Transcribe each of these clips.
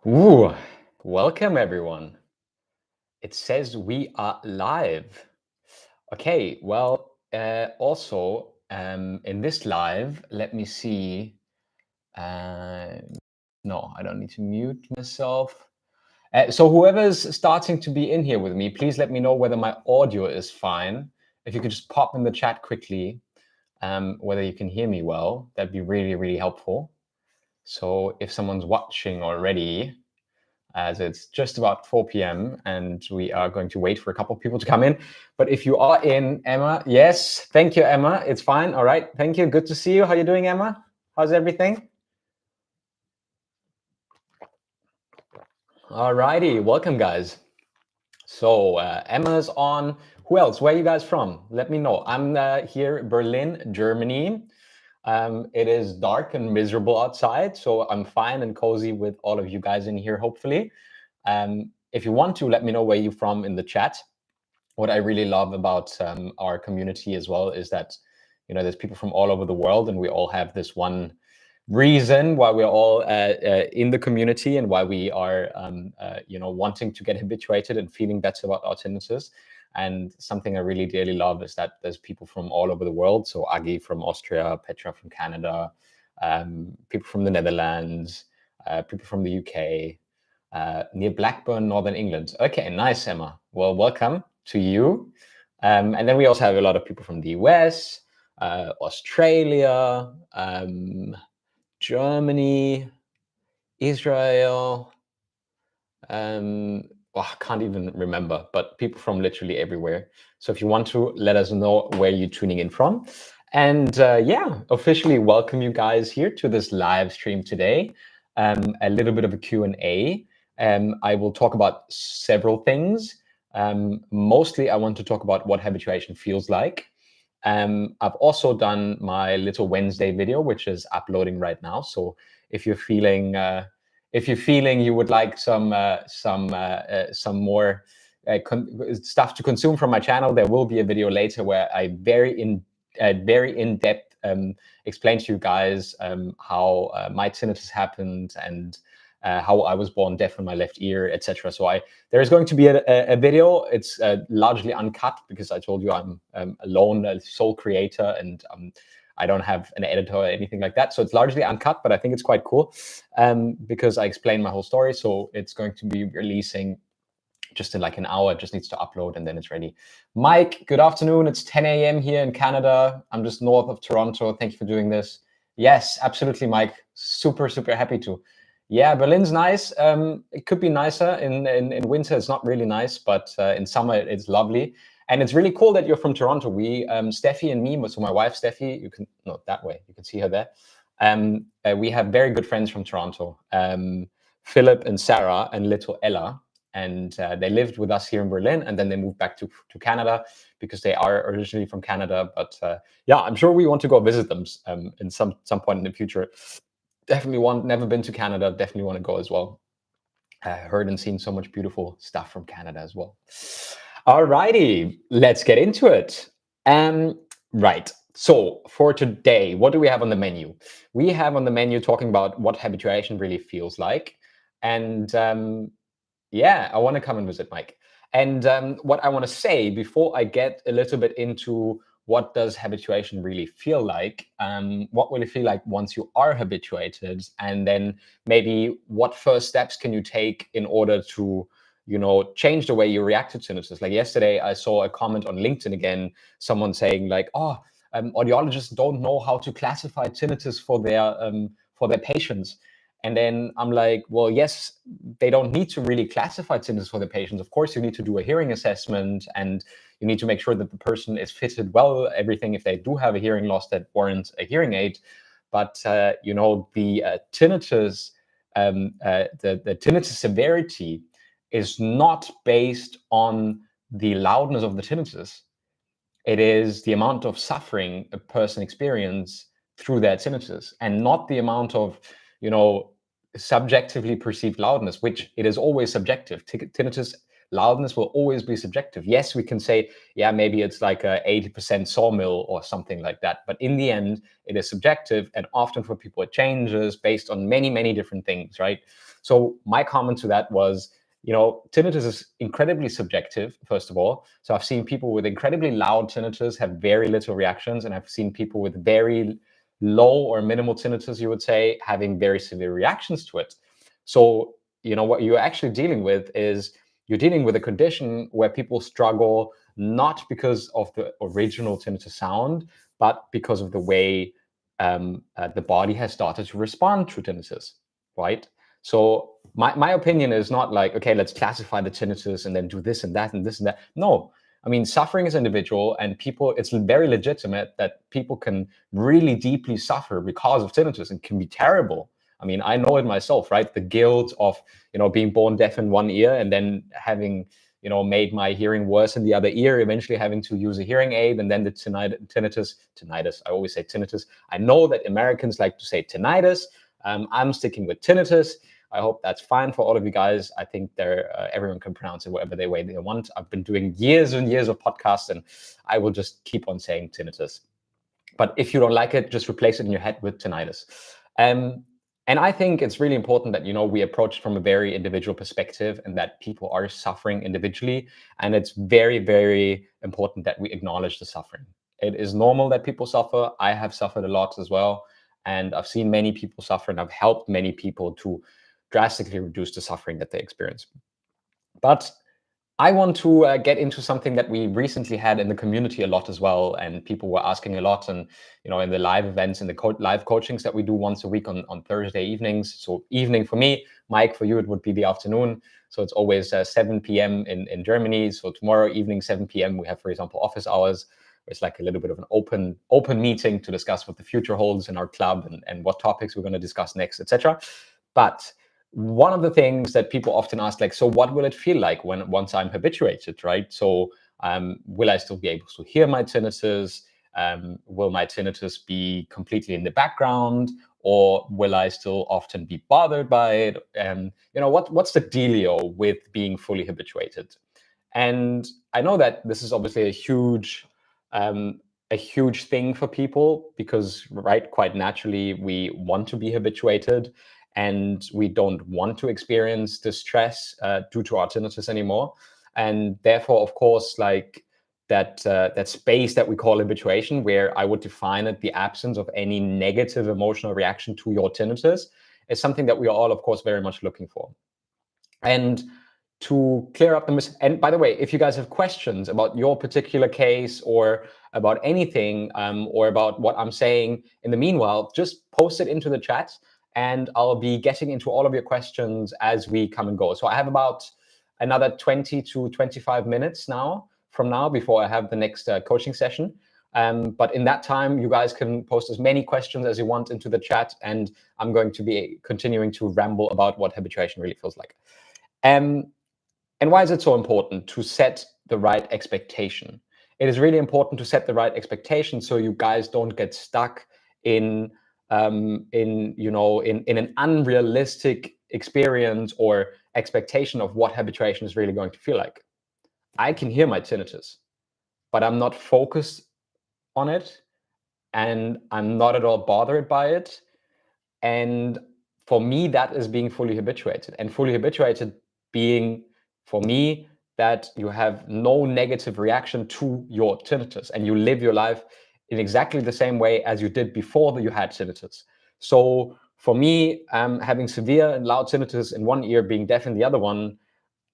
Ooh, welcome everyone. It says we are live. Okay, well, also in this live, let me see. Uh, no, I don't need to mute myself. So whoever's starting to be in here with me, please let me know whether my audio is fine. If you could just pop in the chat quickly, whether you can hear me well, that'd be really, really helpful. So if someone's watching already, as it's just about 4 p.m. and we are going to wait for a couple of people to come in. But if you are in, Emma, yes, thank you, Emma. It's fine. All right, thank you. Good to see you. How you doing, Emma? How's everything? All righty, welcome, guys. So Emma's on. Who else? Where are you guys from? Let me know. I'm here in Berlin, Germany. It is dark and miserable outside, so I'm fine and cozy with all of you guys in here, hopefully. If you want to, let me know where you're from in the chat. What I really love about our community as well is that, there's people from all over the world, and we all have this one reason why we're all in the community and why we are, wanting to get habituated and feeling better about our tinnitus. And something I really dearly love is that there's people from all over the world. So Agi from Austria, Petra from Canada, people from the Netherlands, people from the UK, near Blackburn, Northern England. Okay, nice, Emma. Well, welcome to you. And then we also have a lot of people from the US, Australia, Germany, Israel. I can't even remember, but people from literally everywhere. So if you want to, let us know where you're tuning in from. And officially welcome you guys here to this live stream today. A little bit of a Q&A. I will talk about several things. Mostly I want to talk about what habituation feels like. I've also done my little Wednesday video, which is uploading right now. So if you're feeling you would like some more stuff to consume from my channel, there will be a video later where I very in depth explain to you guys how my tinnitus happened and how I was born deaf in my left ear, etc. So there is going to be a video. It's largely uncut because I told you I'm alone, a sole creator, and I don't have an editor or anything like that. So it's largely uncut, but I think it's quite cool because I explain my whole story. So it's going to be releasing just in like an hour. It just needs to upload and then it's ready. Mike, good afternoon. It's 10 a.m. here in Canada. I'm just north of Toronto. Thank you for doing this. Yes, absolutely, Mike. Super, super happy to. Yeah, Berlin's nice. It could be nicer in winter. It's not really nice, but in summer it's lovely. And it's really cool that you're from Toronto. We, Steffi and me, so my wife Steffi, you can, no, that way, you can see her there. We have very good friends from Toronto, Philip and Sarah and little Ella. And they lived with us here in Berlin, and then they moved back to Canada because they are originally from Canada. But I'm sure we want to go visit them in some point in the future. Definitely never been to Canada, definitely want to go as well. Heard and seen so much beautiful stuff from Canada as well. All righty, let's get into it. Right, so for today, what do we have on the menu? We have on the menu talking about what habituation really feels like. And I want to come and visit Mike. And what I want to say before I get a little bit into what does habituation really feel like, what will it feel like once you are habituated, and then maybe what first steps can you take in order to change the way you react to tinnitus. Like yesterday, I saw a comment on LinkedIn again, someone saying like, audiologists don't know how to classify tinnitus for their patients. And then I'm like, well, yes, they don't need to really classify tinnitus for the patients. Of course, you need to do a hearing assessment and you need to make sure that the person is fitted well, everything if they do have a hearing loss that warrants a hearing aid. But, the tinnitus, the tinnitus severity is not based on the loudness of the tinnitus. It is the amount of suffering a person experiences through their tinnitus and not the amount of, subjectively perceived loudness, which it is always subjective. Tinnitus loudness will always be subjective. Yes, we can say, yeah, maybe it's like a 80% sawmill or something like that. But in the end, it is subjective. And often for people, it changes based on many, many different things, right? So my comment to that was, tinnitus is incredibly subjective, first of all. So I've seen people with incredibly loud tinnitus have very little reactions. And I've seen people with very low or minimal tinnitus, you would say, having very severe reactions to it. So, what you're actually dealing with is you're dealing with a condition where people struggle not because of the original tinnitus sound, but because of the way the body has started to respond to tinnitus, right? So my opinion is not like, okay, let's classify the tinnitus and then do this and that and this and that. No, I mean, suffering is individual, and people, it's very legitimate that people can really deeply suffer because of tinnitus and can be terrible. I mean, I know it myself, right? The guilt of, being born deaf in one ear and then having, made my hearing worse in the other ear, eventually having to use a hearing aid, and then the tinnitus, I always say tinnitus. I know that Americans like to say tinnitus. I'm sticking with tinnitus. I hope that's fine for all of you guys. I think everyone can pronounce it whatever way they want. I've been doing years and years of podcasts, and I will just keep on saying tinnitus. But if you don't like it, just replace it in your head with tinnitus. And I think it's really important that, we approach it from a very individual perspective and that people are suffering individually. And it's very, very important that we acknowledge the suffering. It is normal that people suffer. I have suffered a lot as well. And I've seen many people suffer, and I've helped many people to drastically reduce the suffering that they experience. But I want to get into something that we recently had in the community a lot as well, and people were asking a lot, and in the live events and the live coachings that we do once a week on Thursday evenings. So evening for me, Mike, for you it would be the afternoon. So it's always 7 p.m. in Germany. So tomorrow evening 7 p.m. we have, for example, office hours. It's like a little bit of an open meeting to discuss what the future holds in our club and what topics we're going to discuss next, etc. But one of the things that people often ask, like, so what will it feel like once I'm habituated, right? So will I still be able to hear my tinnitus? Will my tinnitus be completely in the background, or will I still often be bothered by it? What's the dealio with being fully habituated? And I know that this is obviously a huge thing for people because, right, quite naturally, we want to be habituated and we don't want to experience distress due to our tinnitus anymore. And therefore, of course, like that space that we call habituation, where I would define it the absence of any negative emotional reaction to your tinnitus, is something that we are all, of course, very much looking for. And to clear up and by the way, if you guys have questions about your particular case or about anything or about what I'm saying in the meanwhile, just post it into the chat and I'll be getting into all of your questions as we come and go. So I have about another 20 to 25 minutes from now before I have the next coaching session. But in that time, you guys can post as many questions as you want into the chat, and I'm going to be continuing to ramble about what habituation really feels like. And why is it so important to set the right expectation? It is really important to set the right expectation so you guys don't get stuck in an unrealistic experience or expectation of what habituation is really going to feel like. I can hear my tinnitus, but I'm not focused on it, and I'm not at all bothered by it. And for me, that is being fully habituated. And fully habituated being, for me, that you have no negative reaction to your tinnitus and you live your life in exactly the same way as you did before you had tinnitus. So for me, having severe and loud tinnitus in one ear, being deaf in the other one,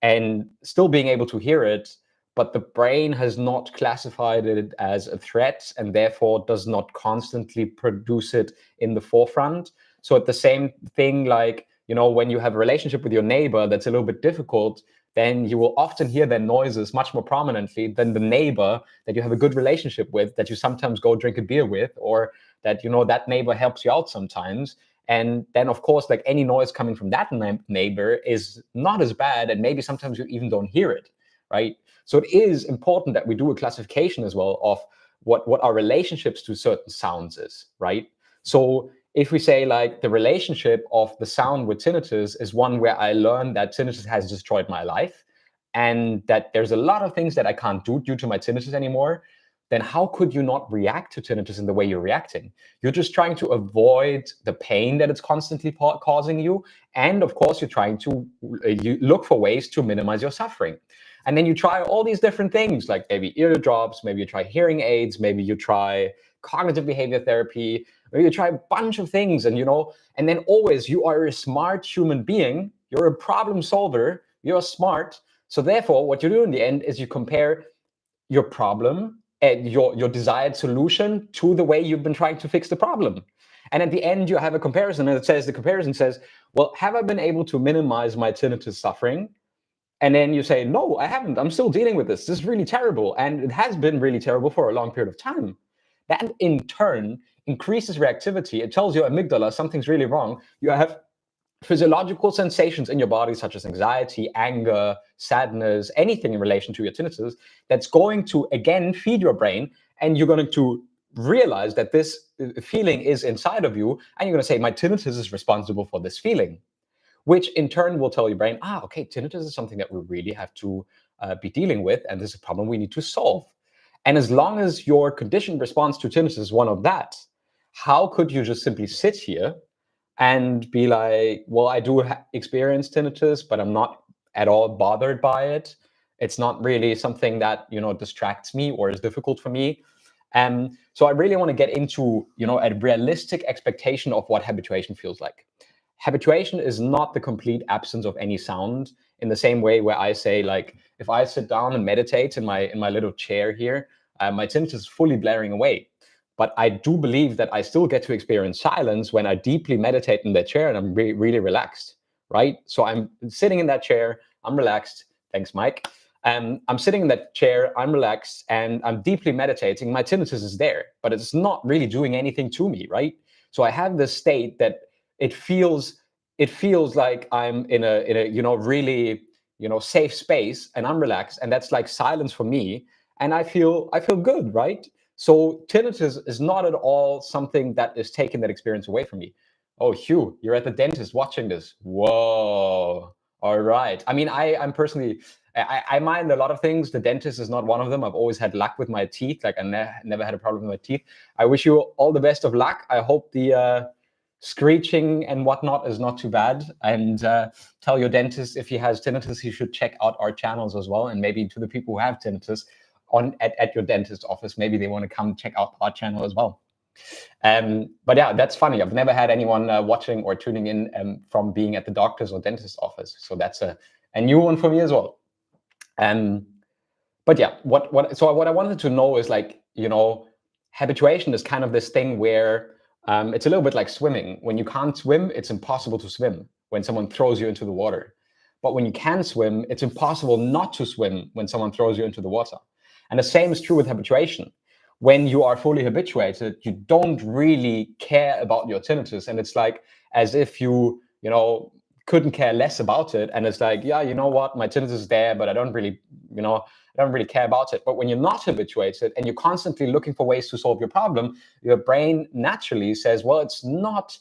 and still being able to hear it, but the brain has not classified it as a threat and therefore does not constantly produce it in the forefront. So at the same thing, like, when you have a relationship with your neighbor that's a little bit difficult, then you will often hear their noises much more prominently than the neighbor that you have a good relationship with, that you sometimes go drink a beer with, or that, that neighbor helps you out sometimes. And then, of course, like any noise coming from that neighbor is not as bad, and maybe sometimes you even don't hear it, right? So it is important that we do a classification as well of what our relationships to certain sounds is, right? So if we say like the relationship of the sound with tinnitus is one where I learned that tinnitus has destroyed my life, and that there's a lot of things that I can't do due to my tinnitus anymore, then how could you not react to tinnitus in the way you're reacting? You're just trying to avoid the pain that it's constantly causing you. And of course, you're trying to you look for ways to minimize your suffering. And then you try all these different things, like maybe ear drops, maybe you try hearing aids, maybe you try cognitive behavior therapy, maybe you try a bunch of things. And, and then always you are a smart human being. You're a problem solver. You're smart. So therefore, what you do in the end is you compare your problem and your desired solution to the way you've been trying to fix the problem. And at the end, you have a comparison, and the comparison says, well, have I been able to minimize my tinnitus suffering? And then you say, no, I haven't. I'm still dealing with this. This is really terrible. And it has been really terrible for a long period of time. That in turn increases reactivity. It tells your amygdala something's really wrong. You have physiological sensations in your body, such as anxiety, anger, sadness, anything in relation to your tinnitus, that's going to, again, feed your brain. And you're going to realize that this feeling is inside of you. And you're going to say, my tinnitus is responsible for this feeling, which in turn will tell your brain, okay, tinnitus is something that we really have to be dealing with. And this is a problem we need to solve. And as long as your conditioned response to tinnitus is one of that, how could you just simply sit here and be like, well, I do experience tinnitus, but I'm not at all bothered by it. It's not really something that, distracts me or is difficult for me. So I really want to get into, a realistic expectation of what habituation feels like. Habituation is not the complete absence of any sound, in the same way where I say, like, if I sit down and meditate in my little chair here, my tinnitus is fully blaring away. But I do believe that I still get to experience silence when I deeply meditate in that chair and I'm really relaxed, right? So I'm sitting in that chair, I'm relaxed. Thanks, Mike. I'm sitting in that chair, I'm relaxed, and I'm deeply meditating. My tinnitus is there, but it's not really doing anything to me, right? So I have this state that it feels like I'm in a really safe space, and I'm relaxed, and that's like silence for me, and I feel good, right? So tinnitus is not at all something that is taking that experience away from me. Oh, Hugh, you're at the dentist watching this. Whoa. All right. I mean, I'm personally, I mind a lot of things. The dentist is not one of them. I've always had luck with my teeth. Like I never had a problem with my teeth. I wish you all the best of luck. I hope the screeching and whatnot is not too bad. And tell your dentist if he has tinnitus, he should check out our channels as well. And maybe to the people who have tinnitus, at your dentist office, maybe they want to come check out our channel as well. But yeah, that's funny. I've never had anyone watching or tuning in from being at the doctor's or dentist office. So that's a new one for me as well. But yeah, what I wanted to know is, like, habituation is kind of this thing where it's a little bit like swimming. When you can't swim, it's impossible to swim when someone throws you into the water. But when you can swim, it's impossible not to swim when someone throws you into the water. And the same is true with habituation. When you are fully habituated, you don't really care about your tinnitus. And it's like as if you couldn't care less about it. And it's like, yeah, you know what, my tinnitus is there, but I don't really, I don't really care about it. But when you're not habituated and you're constantly looking for ways to solve your problem, your brain naturally says, well, it's not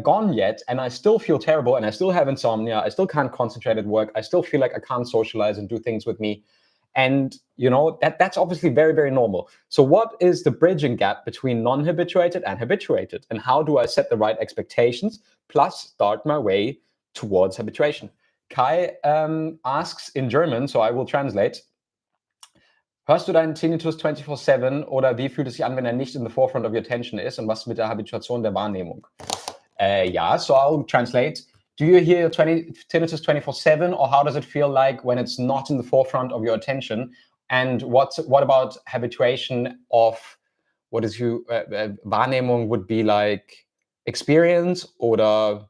gone yet, and I still feel terrible, and I still have insomnia, I still can't concentrate at work, I still feel like I can't socialize and do things with me. And that's obviously very, very normal. So what is the bridging gap between non-habituated and habituated? And how do I set the right expectations plus start my way towards habituation? Kai asks in German, so I will translate. Hörst du deinen Tinnitus 24/7 oder wie fühlt es sich an, wenn er nicht in the forefront of your attention ist, und was mit der Habituation der Wahrnehmung? Yeah, so I'll translate. Do you hear tinnitus 24/7, or how does it feel like when it's not in the forefront of your attention? And what about habituation of what is you Wahrnehmung would be like experience oder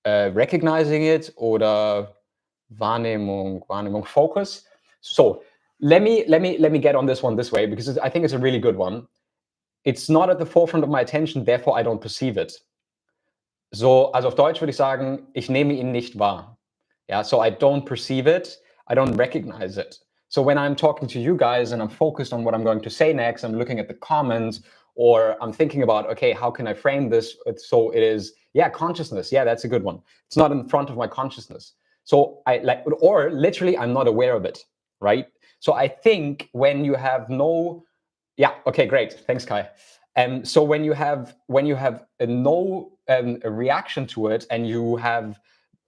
recognizing it oder Wahrnehmung focus. So let me get on this one this way, because I think it's a really good one. It's not at the forefront of my attention, therefore I don't perceive it. So, also auf Deutsch würde ich sagen, ich nehme ihn nicht wahr. Yeah, so I don't perceive it, I don't recognize it. So when I'm talking to you guys and I'm focused on what I'm going to say next, I'm looking at the comments, or I'm thinking about, okay, how can I frame this so it is, yeah, consciousness. Yeah, that's a good one. It's not in front of my consciousness. So I like, or literally, I'm not aware of it, right? So I think when you have no, yeah, okay, great, thanks, Kai. So when you have no a reaction to it, and you have,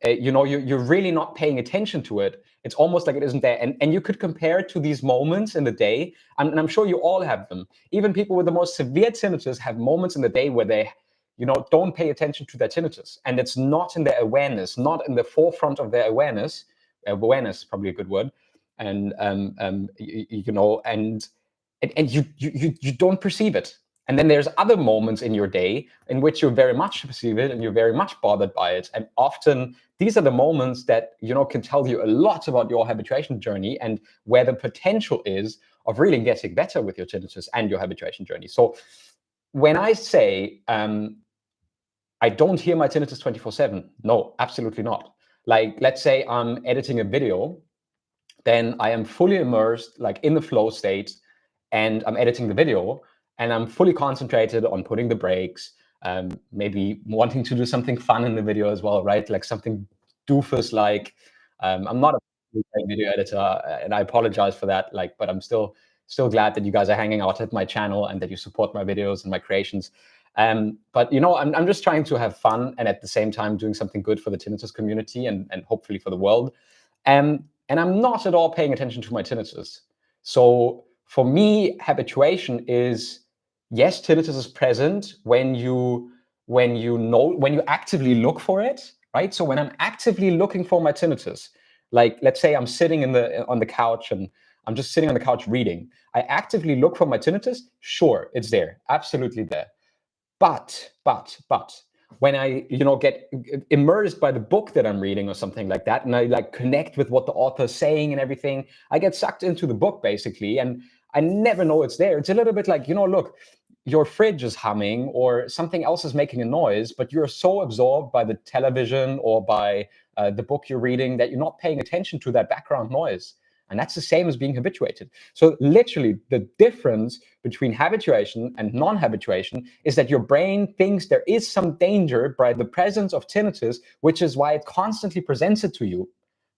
you're really not paying attention to it. It's almost like it isn't there. And you could compare it to these moments in the day, and I'm sure you all have them. Even people with the most severe tinnitus have moments in the day where they, don't pay attention to their tinnitus, and it's not in their awareness, not in the forefront of their awareness. Awareness is probably a good word, and and you don't perceive it. And then there's other moments in your day in which you very much perceive it and you're very much bothered by it. And often these are the moments that, can tell you a lot about your habituation journey and where the potential is of really getting better with your tinnitus and your habituation journey. So when I say, I don't hear my tinnitus 24/7, no, absolutely not. Like, let's say I'm editing a video, then I am fully immersed, like in the flow state, and I'm editing the video, and I'm fully concentrated on putting the breaks, maybe wanting to do something fun in the video as well, right? Like something doofus, like, I'm not a great video editor, and I apologize for that, like, but I'm still glad that you guys are hanging out at my channel and that you support my videos and my creations. But I'm just trying to have fun, and at the same time doing something good for the tinnitus community and hopefully for the world. And I'm not at all paying attention to my tinnitus. So for me, habituation is, yes, tinnitus is present when you actively look for it, right? So when I'm actively looking for my tinnitus, like let's say I'm sitting on the couch and I'm just sitting on the couch reading, I actively look for my tinnitus. Sure, it's there, absolutely there. But when I, get immersed by the book that I'm reading or something like that, and I like connect with what the author is saying and everything, I get sucked into the book basically, and I never know it's there. It's a little bit like, look, your fridge is humming or something else is making a noise, but you're so absorbed by the television or by the book you're reading that you're not paying attention to that background noise. And that's the same as being habituated. So literally the difference between habituation and non-habituation is that your brain thinks there is some danger by the presence of tinnitus, which is why it constantly presents it to you,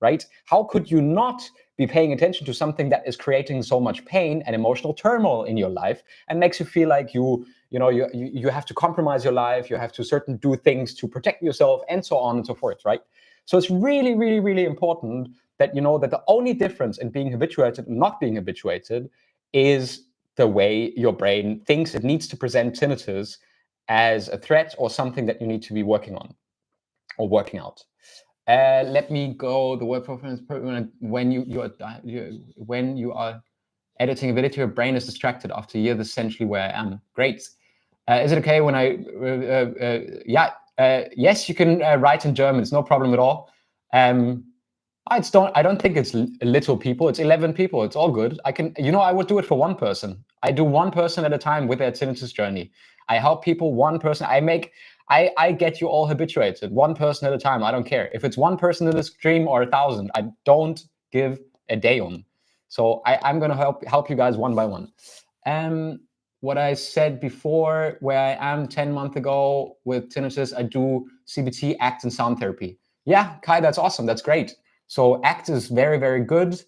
right? How could you not be paying attention to something that is creating so much pain and emotional turmoil in your life and makes you feel like you have to compromise your life, you have to do things to protect yourself, and so on and so forth, right? So it's really, really, really important that that the only difference in being habituated and not being habituated is the way your brain thinks it needs to present tinnitus as a threat or something that you need to be working on or working out. Let me go. The word performance when you are editing a video, your brain is distracted. After a year, that's essentially where I am. Great. Is it okay when I? Yes, you can write in German. It's no problem at all. I don't think it's little people. It's 11 people. It's all good. I would do it for one person. I do one person at a time with their tinnitus journey. I help people one person. I get you all habituated one person at a time. I don't care if it's one person in the stream or 1,000. I don't give a damn. So I'm going to help you guys one by one. What I said before, where I am 10 months ago with tinnitus, I do CBT, ACT, and sound therapy. Yeah, Kai, that's awesome. That's great. So ACT is very, very good.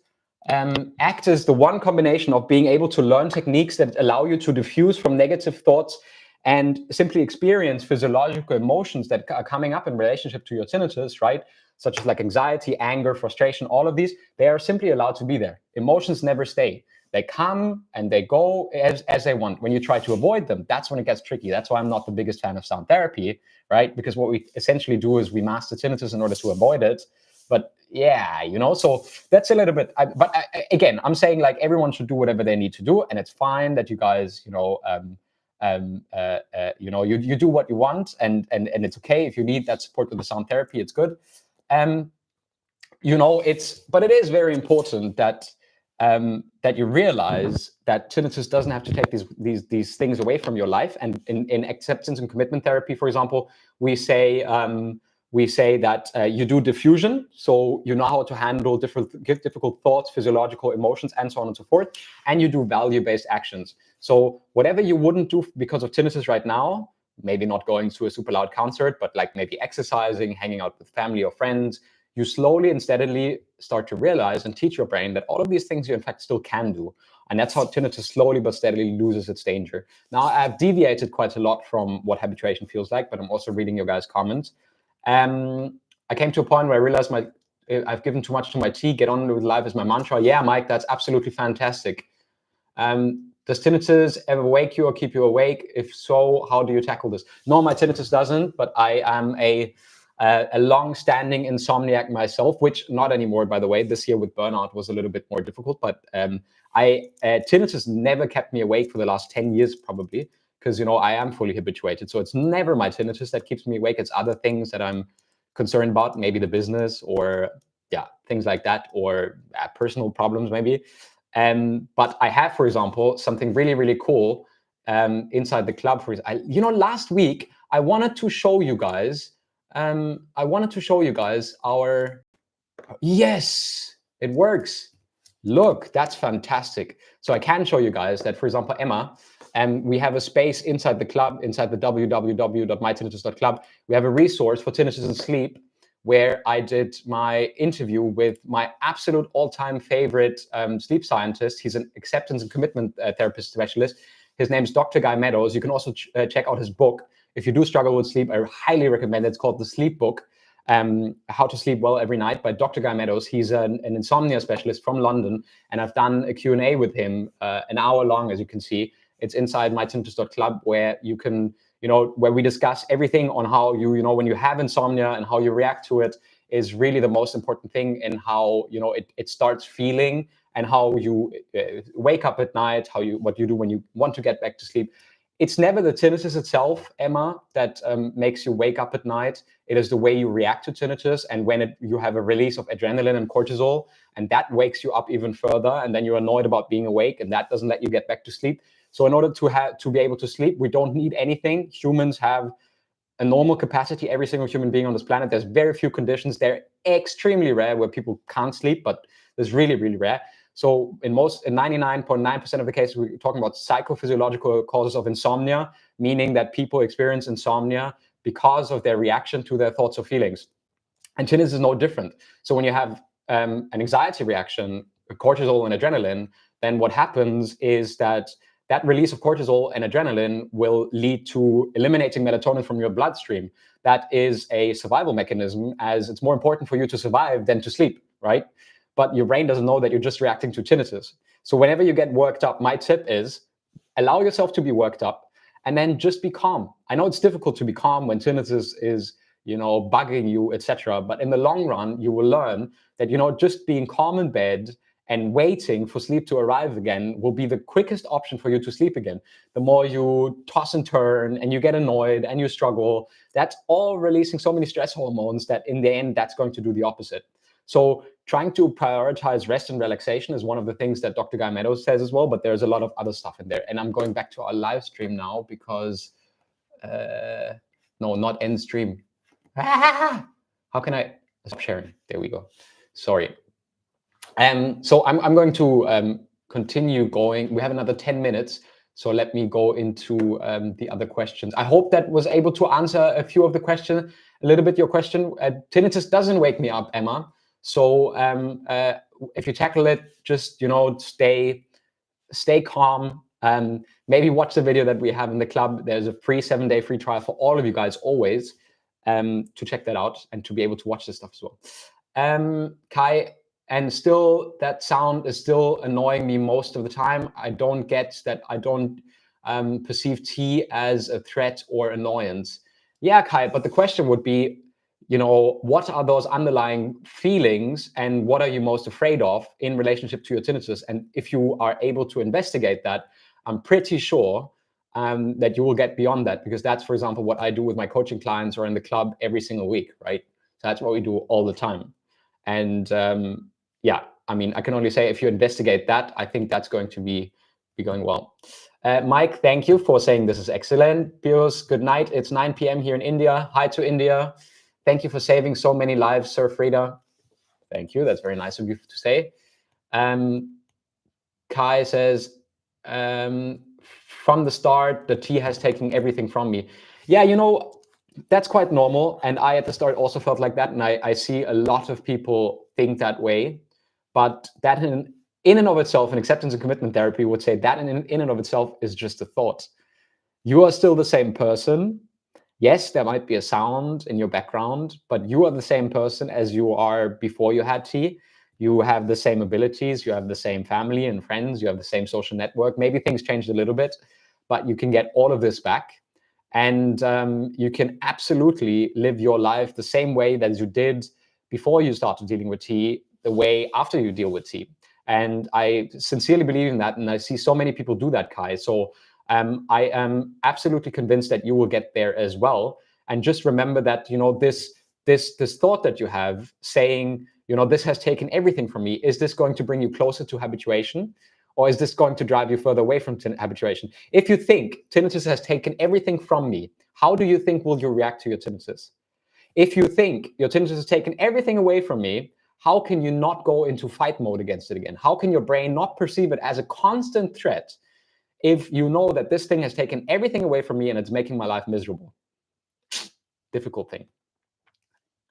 ACT is the one combination of being able to learn techniques that allow you to diffuse from negative thoughts and simply experience physiological emotions that are coming up in relationship to your tinnitus, right? Such as like anxiety, anger, frustration, all of these, they are simply allowed to be there. Emotions never stay. They come and they go as they want. When you try to avoid them, that's when it gets tricky. That's why I'm not the biggest fan of sound therapy, right? Because what we essentially do is we mask the tinnitus in order to avoid it. But yeah, so that's a little bit, again, I'm saying like everyone should do whatever they need to do. And it's fine that you guys, you do what you want, and it's okay if you need that support with the sound therapy, it's good. But it is very important that that you realize that tinnitus doesn't have to take these things away from your life. And in acceptance and commitment therapy, for example, we say that you do diffusion, so you know how to handle difficult thoughts, physiological emotions, and so on and so forth. And you do value-based actions. So whatever you wouldn't do because of tinnitus right now, maybe not going to a super loud concert, but like maybe exercising, hanging out with family or friends, you slowly and steadily start to realize and teach your brain that all of these things you in fact still can do. And that's how tinnitus slowly but steadily loses its danger. Now, I've deviated quite a lot from what habituation feels like, but I'm also reading your guys' comments. I came to a point where I realized I've given too much to my tea. Get on with life is my mantra. Yeah, Mike, that's absolutely fantastic. Does tinnitus ever wake you or keep you awake? If so, how do you tackle this? No, my tinnitus doesn't, but I am a long-standing insomniac myself, which not anymore, by the way. This year with burnout was a little bit more difficult, but tinnitus never kept me awake for the last 10 years, probably, because, I am fully habituated. So it's never my tinnitus that keeps me awake. It's other things that I'm concerned about, maybe the business or things like that, or personal problems maybe. But I have, for example, something really, really cool inside the club. Last week I wanted to show you guys. Our. Yes, it works. Look, that's fantastic. So I can show you guys that, for example, Emma, we have a space inside the club, inside the www.mytinnitus.club. We have a resource for tinnitus and sleep, where I did my interview with my absolute all-time favorite sleep scientist. He's an acceptance and commitment therapist specialist. His name is Dr. Guy Meadows. You can also check out his book. If you do struggle with sleep, I highly recommend it. It's called The Sleep Book, How to Sleep Well Every Night by Dr. Guy Meadows. He's an insomnia specialist from London, and I've done a Q&A with him, an hour long, as you can see. It's inside mytinnitus.club, where you can, where we discuss everything on how when you have insomnia and how you react to it is really the most important thing, and how, it starts feeling, and how you wake up at night, what you do when you want to get back to sleep. It's never the tinnitus itself, Emma, that makes you wake up at night. It is the way you react to tinnitus, and when you have a release of adrenaline and cortisol, and that wakes you up even further, and then you're annoyed about being awake, and that doesn't let you get back to sleep. So in order to be able to sleep, we don't need anything. Humans have a normal capacity, every single human being on this planet. There's very few conditions. They're extremely rare where people can't sleep, but there's really, really rare. So in 99.9% of the cases, we're talking about psychophysiological causes of insomnia, meaning that people experience insomnia because of their reaction to their thoughts or feelings. And tinnitus is no different. So when you have an anxiety reaction, cortisol and adrenaline, then what happens is that release of cortisol and adrenaline will lead to eliminating melatonin from your bloodstream. That is a survival mechanism, as it's more important for you to survive than to sleep, right? But your brain doesn't know that you're just reacting to tinnitus. So whenever you get worked up, my tip is allow yourself to be worked up, and then just be calm. I know it's difficult to be calm when tinnitus is, bugging you, etc. But in the long run, you will learn that, just being calm in bed and waiting for sleep to arrive again will be the quickest option for you to sleep again. The more you toss and turn and you get annoyed and you struggle, that's all releasing so many stress hormones that in the end, that's going to do the opposite. So trying to prioritize rest and relaxation is one of the things that Dr. Guy Meadows says as well, but there's a lot of other stuff in there. And I'm going back to our live stream now because, no, not end stream. How can I stop sharing? There we go. Sorry. So I'm going to continue going. We have another 10 minutes. So let me go into the other questions. I hope that was able to answer a few of the questions, a little bit your question. Tinnitus doesn't wake me up, Emma. So if you tackle it, just, stay calm. Maybe watch the video that we have in the club. There's a free 7-day free trial for all of you guys always to check that out and to be able to watch this stuff as well. Kai, and still that sound is still annoying me most of the time. I don't get that. I don't perceive tea as a threat or annoyance. Yeah, Kai, but the question would be, what are those underlying feelings and what are you most afraid of in relationship to your tinnitus? And if you are able to investigate that, I'm pretty sure that you will get beyond that, because that's, for example, what I do with my coaching clients or in the club every single week, right? So that's what we do all the time. And yeah, I mean, I can only say if you investigate that, I think that's going to be going well. Mike, thank you for saying this is excellent. Pius, good night. It's 9 p.m. here in India. Hi to India. Thank you for saving so many lives, Sir Frida. Thank you. That's very nice of you to say. Kai says, from the start, the tea has taken everything from me. Yeah, That's quite normal. And I, at the start, also felt like that. And I see a lot of people think that way. But that in and of itself, and acceptance and commitment therapy would say that in and of itself is just a thought. You are still the same person. Yes, there might be a sound in your background, but you are the same person as you are before you had tea. You have the same abilities, you have the same family and friends, you have the same social network. Maybe things changed a little bit, but you can get all of this back. And you can absolutely live your life the same way that you did before you started dealing with tea, the way after you deal with tea. And I sincerely believe in that. And I see so many people do that, Kai. So I am absolutely convinced that you will get there as well. And just remember that, this thought that you have saying, this has taken everything from me. Is this going to bring you closer to habituation? Or is this going to drive you further away from habituation? If you think tinnitus has taken everything from me, how do you think will you react to your tinnitus? If you think your tinnitus has taken everything away from me, how can you not go into fight mode against it again? How can your brain not perceive it as a constant threat if you know that this thing has taken everything away from me and it's making my life miserable? Difficult thing.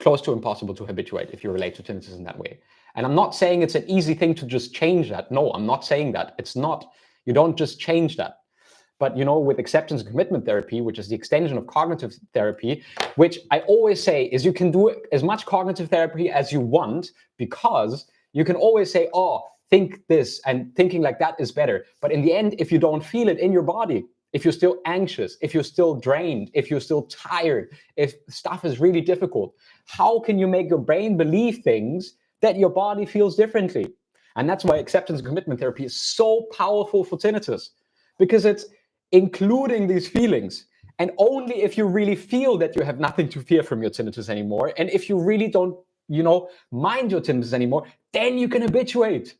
Close to impossible to habituate if you relate to tinnitus in that way. And I'm not saying it's an easy thing to just change that. No, I'm not saying that. It's not. You don't just change that. But with acceptance and commitment therapy, which is the extension of cognitive therapy, which I always say is you can do as much cognitive therapy as you want, because you can always say, oh, think this, and thinking like that is better. But in the end, if you don't feel it in your body, if you're still anxious, if you're still drained, if you're still tired, if stuff is really difficult, how can you make your brain believe things that your body feels differently? And that's why acceptance and commitment therapy is so powerful for tinnitus, because it's including these feelings. And only if you really feel that you have nothing to fear from your tinnitus anymore, and if you really don't, mind your tinnitus anymore, then you can habituate.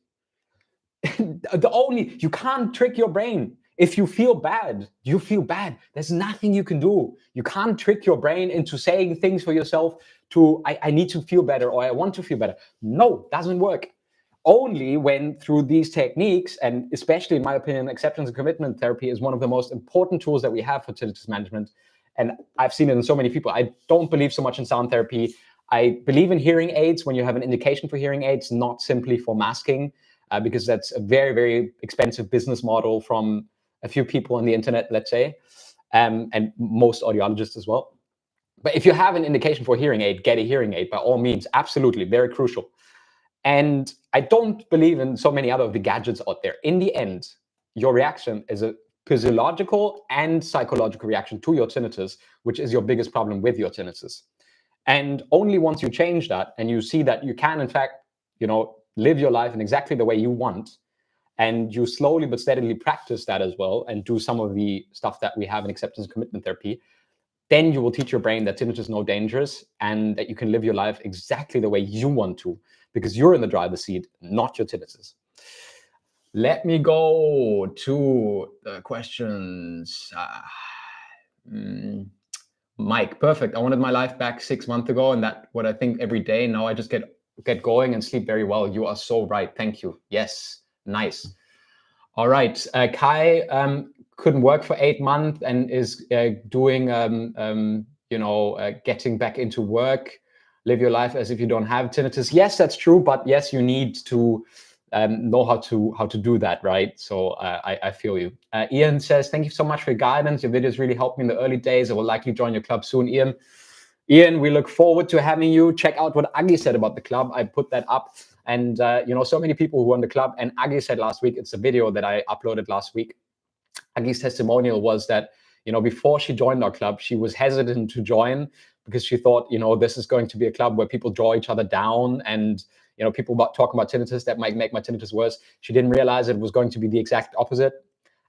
You can't trick your brain. If you feel bad, you feel bad. There's nothing you can do. You can't trick your brain into saying things for yourself I need to feel better, or I want to feel better. No, doesn't work. Only when through these techniques, and especially in my opinion, acceptance and commitment therapy is one of the most important tools that we have for tinnitus management. And I've seen it in so many people. I don't believe so much in sound therapy. I believe in hearing aids when you have an indication for hearing aids, not simply for masking, because that's a very, very expensive business model from a few people on the internet, let's say, and most audiologists as well. But if you have an indication for a hearing aid, get a hearing aid by all means. Absolutely, very crucial. And I don't believe in so many other of the gadgets out there. In the end, your reaction is a physiological and psychological reaction to your tinnitus, which is your biggest problem with your tinnitus. And only once you change that and you see that you can, in fact, live your life in exactly the way you want, and you slowly but steadily practice that as well and do some of the stuff that we have in acceptance and commitment therapy, then you will teach your brain that tinnitus is no dangerous and that you can live your life exactly the way you want to, because you're in the driver's seat, not your tinnitus. Let me go to the questions. Mike, perfect. I wanted my life back 6 months ago, and that what I think every day. Now I just get going and sleep very well. You are so right. Thank you. Yes, nice. All right. Kai couldn't work for 8 months and is doing, getting back into work. Live your life as if you don't have tinnitus. Yes, that's true. But yes, you need to know how to do that, right? So I feel you. Ian says, thank you so much for your guidance. Your videos really helped me in the early days. I will likely join your club soon, Ian. Ian, we look forward to having you. Check out what Agi said about the club. I put that up. And, so many people who are in the club. And Agi said last week, it's a video that I uploaded last week. Agi's testimonial was that, before she joined our club, she was hesitant to join because she thought, this is going to be a club where people draw each other down and, people talk about tinnitus that might make my tinnitus worse. She didn't realize it was going to be the exact opposite.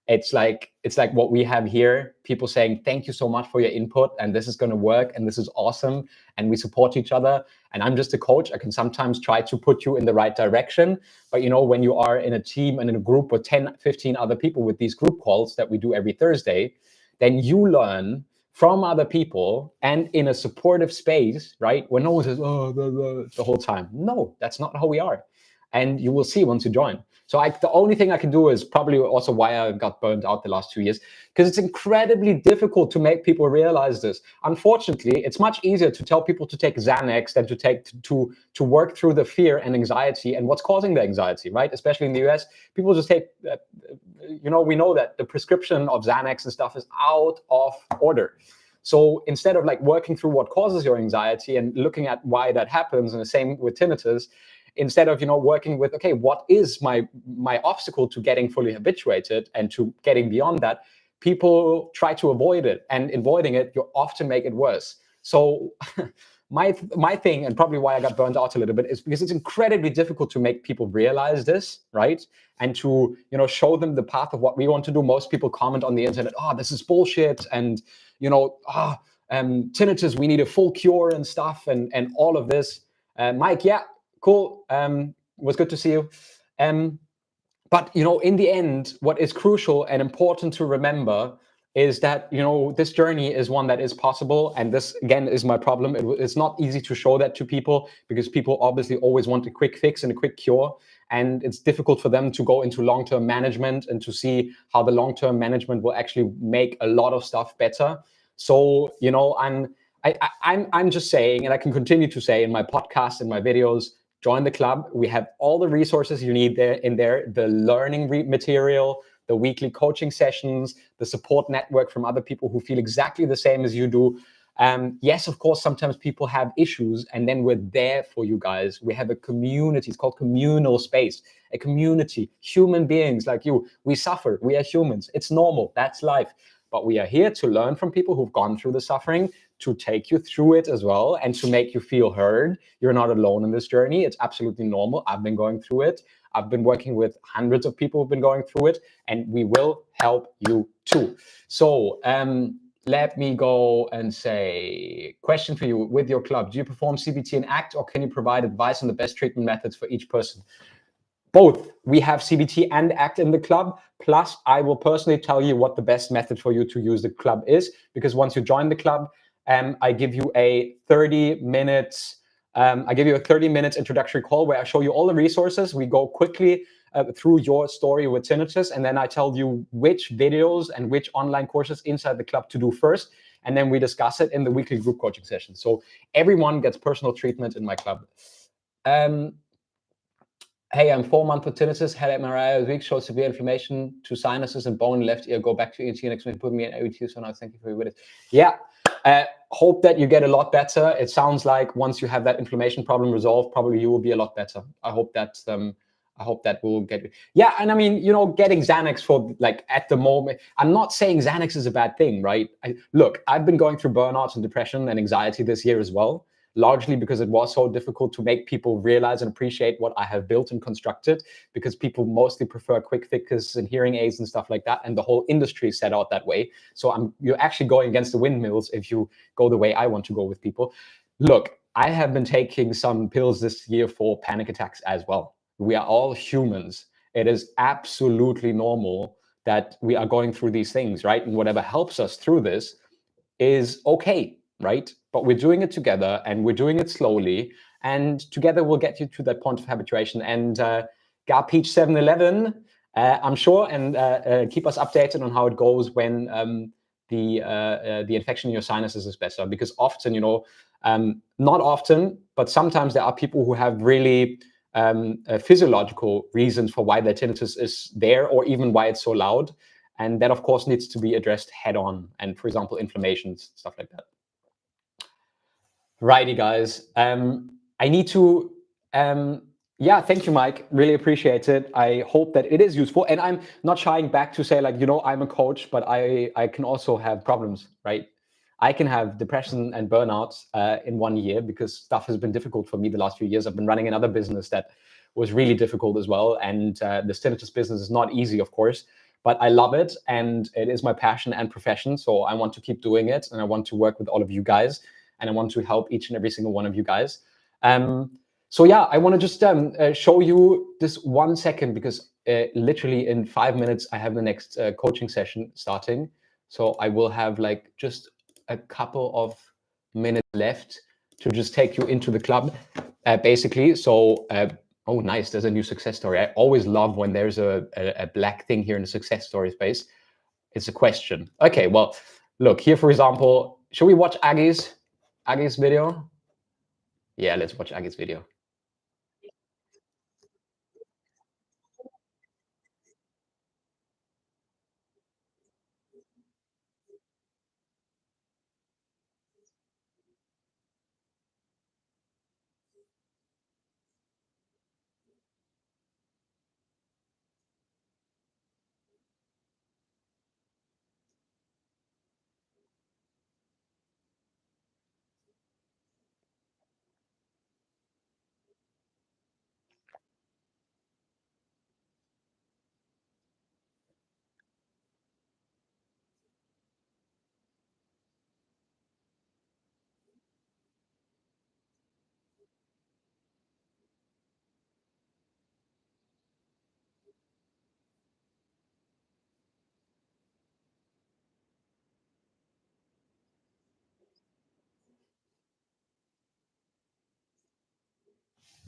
It's like what we have here, people saying, thank you so much for your input, and this is going to work, and this is awesome, and we support each other. And I'm just a coach. I can sometimes try to put you in the right direction. But, when you are in a team and in a group with 10, 15 other people with these group calls that we do every Thursday, then you learn from other people and in a supportive space, right? Where no one says, oh, blah, blah, the whole time. No, that's not how we are. And you will see once you join. So the only thing I can do is probably also why I got burned out the last 2 years, because it's incredibly difficult to make people realize this. Unfortunately, it's much easier to tell people to take Xanax than to work through the fear and anxiety and what's causing the anxiety, right? Especially in the US, people just take, we know that the prescription of Xanax and stuff is out of order. So instead of like working through what causes your anxiety and looking at why that happens, and the same with tinnitus, instead of working with, okay, what is my obstacle to getting fully habituated and to getting beyond that, people try to avoid it, and avoiding it, you often make it worse. So my thing, and probably why I got burned out a little bit, is because it's incredibly difficult to make people realize this, right? And to show them the path of what we want to do. Most people comment on the internet, oh, this is bullshit, and tinnitus, we need a full cure and stuff, and all of this. Mike, yeah, cool. Was good to see you. But in the end, what is crucial and important to remember is that this journey is one that is possible, and this again is my problem. It's not easy to show that to people, because people obviously always want a quick fix and a quick cure, and it's difficult for them to go into long-term management and to see how the long-term management will actually make a lot of stuff better. So I'm just saying, and I can continue to say in my podcast and my videos, join the club. We have all the resources you need there, the learning material, the weekly coaching sessions, the support network from other people who feel exactly the same as you do. Yes, of course, sometimes people have issues, and then we're there for you guys. We have a community. It's called communal space, a community, human beings like you. We suffer. We are humans. It's normal. That's life. But we are here to learn from people who've gone through the suffering, to take you through it as well, and to make you feel heard. You're not alone in this journey. It's absolutely normal. I've been going through it. I've been working with hundreds of people who've been going through it, and we will help you too. So let me go and say, question for you. With your club, do you perform CBT and ACT, or can you provide advice on the best treatment methods for each person? Both. We have CBT and ACT in the club. Plus, I will personally tell you what the best method for you to use the club is, because once you join the club, I give you a 30 minutes introductory call where I show you all the resources. We go quickly through your story with tinnitus, and then I tell you which videos and which online courses inside the club to do first, and then we discuss it in the weekly group coaching session. So everyone gets personal treatment in my club. Hey, I'm 4 months with tinnitus, had MRI a week, showed severe inflammation to sinuses and bone left ear, go back to ENT next week, put me in AET, so now thank you for your videos. Yeah, hope that you get a lot better. It sounds like once you have that inflammation problem resolved, probably you will be a lot better. I hope that will get you. Yeah, and I mean, getting Xanax for like at the moment, I'm not saying Xanax is a bad thing, right? Look, I've been going through burnouts and depression and anxiety this year as well, largely because it was so difficult to make people realize and appreciate what I have built and constructed, because people mostly prefer quick fixes and hearing aids and stuff like that, and the whole industry is set out that way. So you're actually going against the windmills if you go the way I want to go with people. Look, I have been taking some pills this year for panic attacks as well. We are all humans. It is absolutely normal that we are going through these things, right? And whatever helps us through this is okay, right? But we're doing it together, and we're doing it slowly, and together we'll get you to that point of habituation. And Garpeach 711, I'm sure, and keep us updated on how it goes when the infection in your sinuses is better, because often, not often, but sometimes there are people who have really physiological reasons for why their tinnitus is there, or even why it's so loud. And that, of course, needs to be addressed head on. And for example, inflammations, stuff like that. Righty, guys. I need to, yeah, thank you, Mike. Really appreciate it. I hope that it is useful. And I'm not shying back to say, like, I'm a coach, but I can also have problems, right? I can have depression and burnouts in 1 year, because stuff has been difficult for me the last few years. I've been running another business that was really difficult as well. And the tinnitus business is not easy, of course, but I love it. And it is my passion and profession. So I want to keep doing it. And I want to work with all of you guys. And I want to help each and every single one of you guys. So yeah, I want to just show you this 1 second, because literally in 5 minutes, I have the next coaching session starting. So I will have like just a couple of minutes left to just take you into the club, basically. So Oh, nice. There's a new success story. I always love when there's a black thing here in the success story space. It's a question. Okay, well, look here, for example, should we watch Agi's video? Yeah, let's watch Agi's video.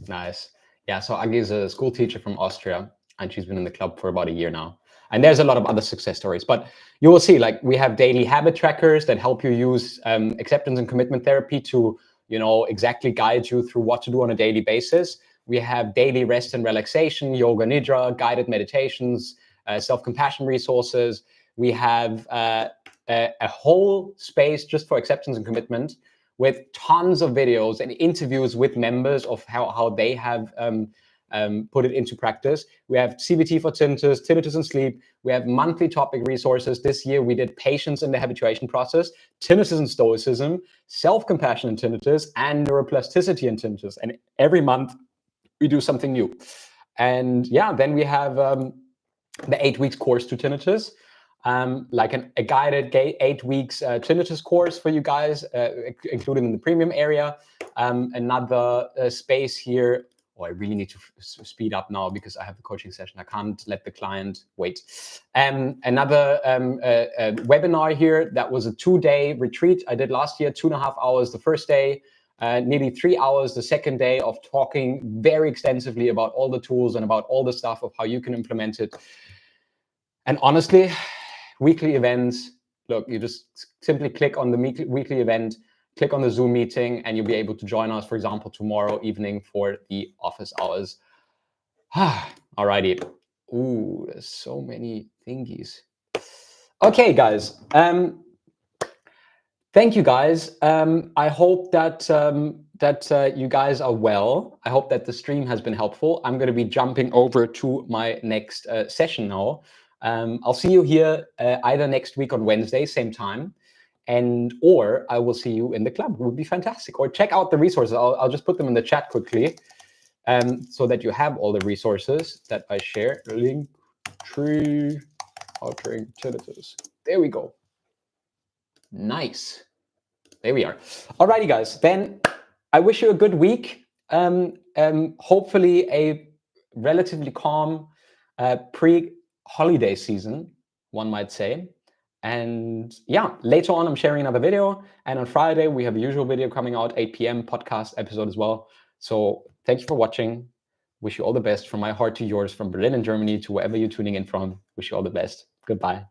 Nice. Yeah, so Agi is a school teacher from Austria, and she's been in the club for about a year now. And there's a lot of other success stories, but you will see, like, we have daily habit trackers that help you use acceptance and commitment therapy to, exactly guide you through what to do on a daily basis. We have daily rest and relaxation, yoga nidra, guided meditations, self-compassion resources. We have a whole space just for acceptance and commitment, with tons of videos and interviews with members of how they have put it into practice. We have CBT for tinnitus, tinnitus and sleep. We have monthly topic resources. This year we did patience in the habituation process, tinnitus and stoicism, self-compassion in tinnitus, and neuroplasticity in tinnitus. And every month we do something new. And yeah, then we have the 8 weeks course to tinnitus, like a guided 8 weeks tinnitus course for you guys, included in the premium area. Another space here. Oh, I really need to speed up now because I have the coaching session. I can't let the client wait. Another webinar here. That was a 2-day retreat I did last year, 2.5 hours the first day, nearly 3 hours the second day, of talking very extensively about all the tools and about all the stuff of how you can implement it. And honestly, weekly events, look, you just simply click on the weekly event, click on the Zoom meeting, and you'll be able to join us, for example, tomorrow evening for the office hours. Alrighty. Ooh, there's so many thingies. Okay, guys. Thank you, guys. I hope that you guys are well. I hope that the stream has been helpful. I'm going to be jumping over to my next session now. I'll see you here either next week on Wednesday, same time, or I will see you in the club. It would be fantastic. Or check out the resources. I'll just put them in the chat quickly, so that you have all the resources that I share. Link tree, altering tinnitus. There we go. Nice. There we are. Alrighty, guys. Then I wish you a good week. Hopefully a relatively calm pre-holiday season, one might say. And yeah, later on I'm sharing another video. And on Friday we have a usual video coming out, 8 p.m. podcast episode as well. So thank you for watching. Wish you all the best from my heart to yours, from Berlin and Germany to wherever you're tuning in from. Wish you all the best. Goodbye.